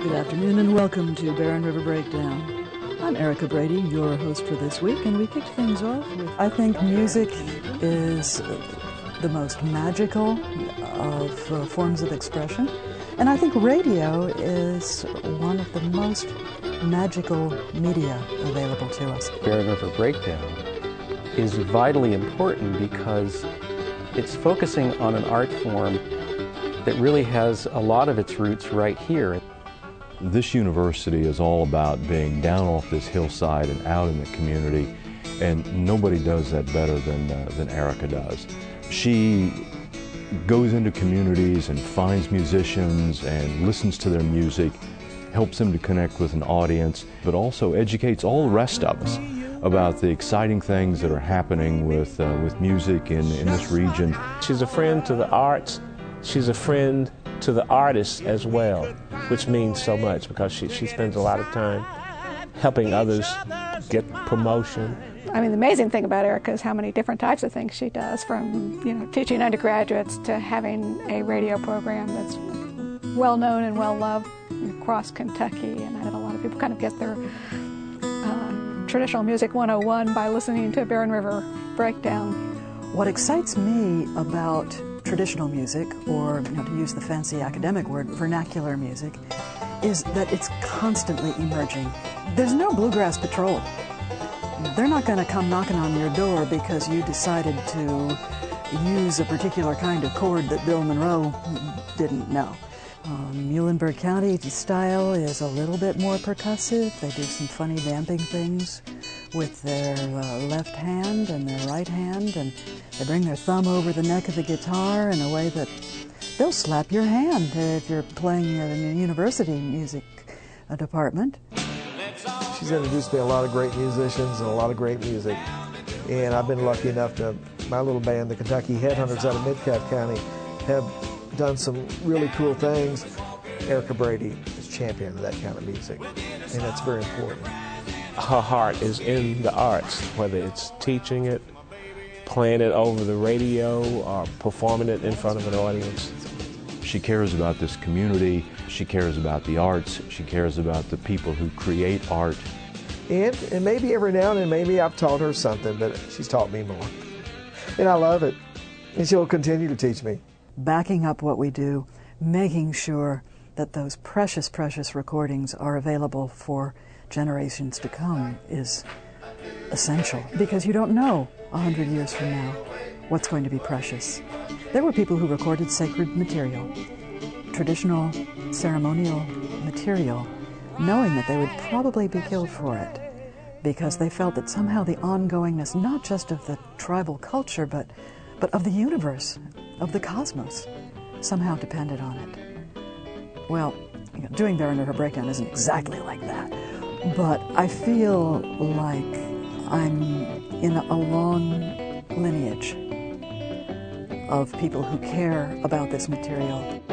Good afternoon and welcome to Barren River Breakdown. I'm Erika Brady, your host for this week, and we kicked things off with, I think music is the most magical of forms of expression, and I think radio is one of the most magical media available to us. Barren River Breakdown is vitally important because it's focusing on an art form that really has a lot of its roots right here. This university is all about being down off this hillside and out in the community, and nobody does that better than Erika does. She goes into communities and finds musicians and listens to their music, helps them to connect with an audience, but also educates all the rest of us about the exciting things that are happening with music in this region. She's a friend to the arts. She's a friend to the artists as well, which means so much because she spends a lot of time helping others get promotion. I mean, the amazing thing about Erika is how many different types of things she does, from teaching undergraduates to having a radio program that's well known and well loved across Kentucky. And I know a lot of people kind of get their traditional music 101 by listening to Barren River Breakdown. What excites me about traditional music, or to use the fancy academic word, vernacular music, is that it's constantly emerging. There's no bluegrass patrol. They're not going to come knocking on your door because you decided to use a particular kind of chord that Bill Monroe didn't know. Muhlenberg County style is a little bit more percussive. They do some funny damping things with their left hand and their right hand, and they bring their thumb over the neck of the guitar in a way that they'll slap your hand if you're playing in a university music department. She's introduced me to a lot of great musicians and a lot of great music, and I've been lucky enough to, my little band, the Kentucky Headhunters out of Midcalf County, have done some really cool things. Erika Brady is champion of that kind of music, and that's very important. Her heart is in the arts, whether it's teaching it, playing it over the radio, or performing it in front of an audience. She cares about this community, she cares about the arts, she cares about the people who create art. And maybe every now and then, maybe I've taught her something, but she's taught me more. And I love it, and she'll continue to teach me. Backing up what we do, making sure that those precious, precious recordings are available for generations to come is essential, because you don't know 100 years from now what's going to be precious. There were people who recorded sacred material, traditional ceremonial material, knowing that they would probably be killed for it, because they felt that somehow the ongoingness, not just of the tribal culture, but of the universe, of the cosmos, somehow depended on it. Well, doing Barren River Breakdown isn't exactly like that, but I feel like I'm in a long lineage of people who care about this material.